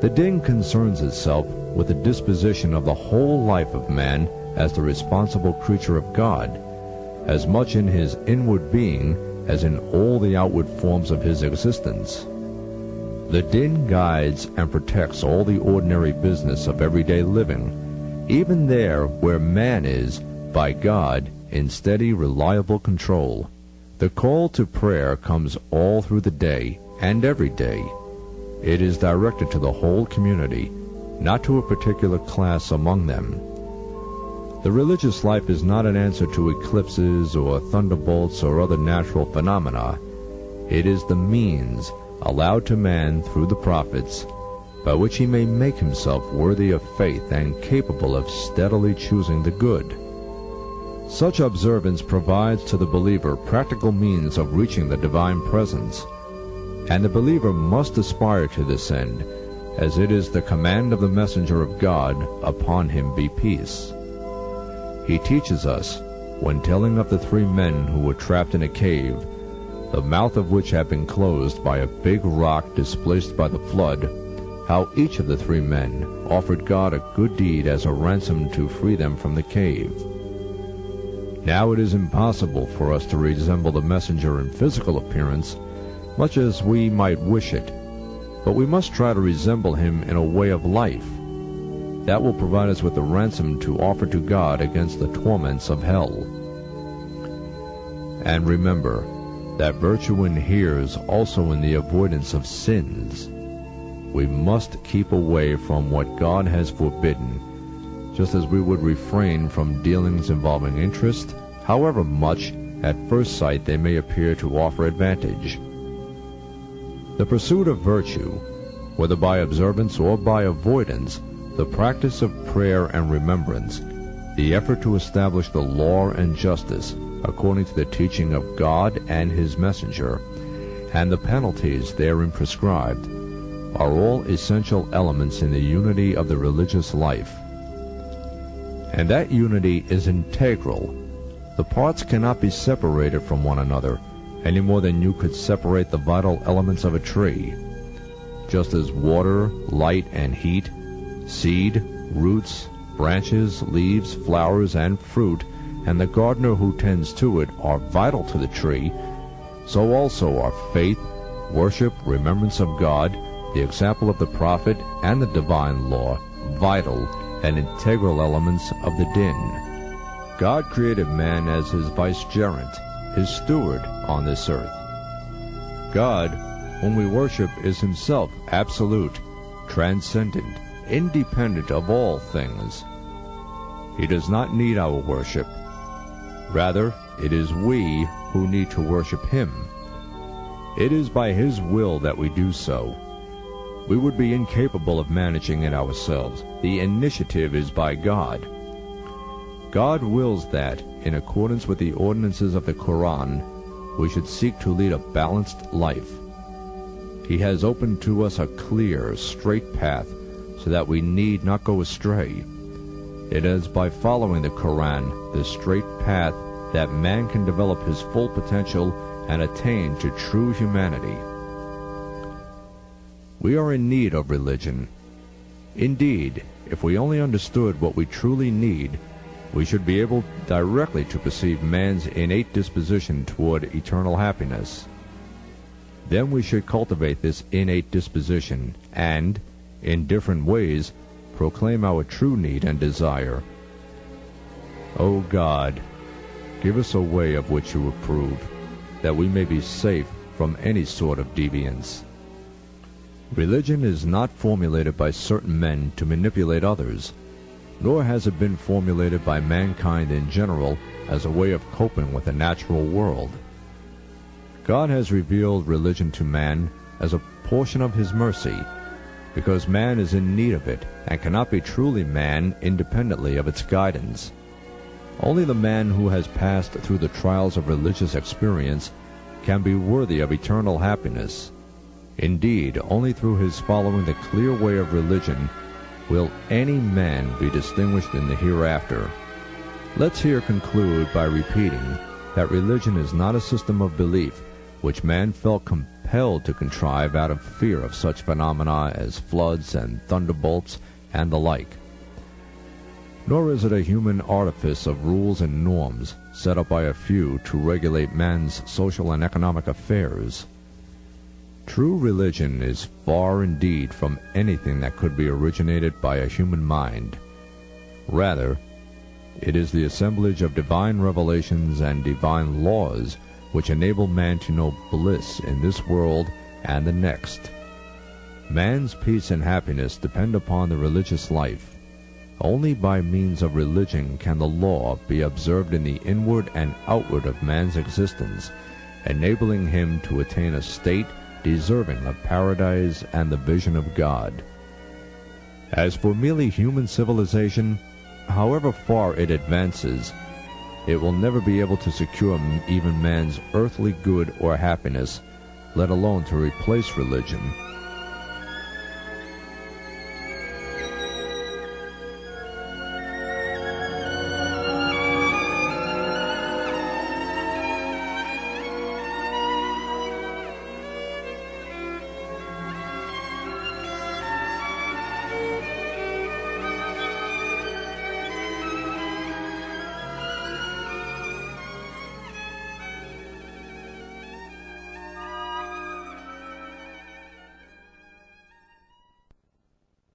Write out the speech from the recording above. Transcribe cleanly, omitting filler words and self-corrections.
The din concerns itself with the disposition of the whole life of man as the responsible creature of God, as much in his inward being as in all the outward forms of his existence. The din guides and protects all the ordinary business of everyday living, even there where man is, by God, in steady, reliable control. The call to prayer comes all through the day and every day. It is directed to the whole community, not to a particular class among them. The religious life is not an answer to eclipses or thunderbolts or other natural phenomena. It is the means allowed to man through the prophets, by which he may make himself worthy of faith and capable of steadily choosing the good. Such observance provides to the believer practical means of reaching the divine presence, and the believer must aspire to this end, as it is the command of the messenger of God, upon him be peace. He teaches us, when telling of the 3 men who were trapped in a cave, the mouth of which had been closed by a big rock displaced by the flood, how each of the 3 men offered God a good deed as a ransom to free them from the cave. Now it is impossible for us to resemble the messenger in physical appearance, much as we might wish it, but we must try to resemble him in a way of life. That will provide us with the ransom to offer to God against the torments of hell. And remember that virtue inheres also in the avoidance of sins. We must keep away from what God has forbidden, just as we would refrain from dealings involving interest, however much, at first sight, they may appear to offer advantage. The pursuit of virtue, whether by observance or by avoidance, the practice of prayer and remembrance, the effort to establish the law and justice according to the teaching of God and his messenger, and the penalties therein prescribed, are all essential elements in the unity of the religious life. And that unity is integral. The parts cannot be separated from one another, any more than you could separate the vital elements of a tree. Just as water, light, and heat, seed, roots, branches, leaves, flowers, and fruit, and the gardener who tends to it are vital to the tree, so also are faith, worship, remembrance of God, the example of the prophet, and the divine law, vital and integral elements of the din. God created man as his vicegerent, his steward on this earth. God, whom we worship, is himself absolute, transcendent, independent of all things. He does not need our worship. Rather, it is we who need to worship him. It is by his will that we do so. We would be incapable of managing it ourselves. The initiative is by God. God wills that, in accordance with the ordinances of the Quran, we should seek to lead a balanced life. He has opened to us a clear, straight path, so that we need not go astray. It is by following the Quran, this straight path, that man can develop his full potential and attain to true humanity. We are in need of religion. Indeed, if we only understood what we truly need, we should be able directly to perceive man's innate disposition toward eternal happiness. Then we should cultivate this innate disposition and, in different ways, proclaim our true need and desire. O God, give us a way of which you approve, that we may be safe from any sort of deviance. Religion is not formulated by certain men to manipulate others, nor has it been formulated by mankind in general as a way of coping with the natural world. God has revealed religion to man as a portion of his mercy, because man is in need of it and cannot be truly man independently of its guidance. Only the man who has passed through the trials of religious experience can be worthy of eternal happiness. Indeed, only through his following the clear way of religion will any man be distinguished in the hereafter. Let's here conclude by repeating that religion is not a system of belief which man felt compelled compelled to contrive out of fear of such phenomena as floods and thunderbolts and the like. Nor is it a human artifice of rules and norms set up by a few to regulate man's social and economic affairs. True religion is far indeed from anything that could be originated by a human mind. Rather, it is the assemblage of divine revelations and divine laws which enable man to know bliss in this world and the next. Man's peace and happiness depend upon the religious life. Only by means of religion can the law be observed in the inward and outward of man's existence, enabling him to attain a state deserving of paradise and the vision of God. As for merely human civilization, however far it advances, it will never be able to secure even man's earthly good or happiness, let alone to replace religion,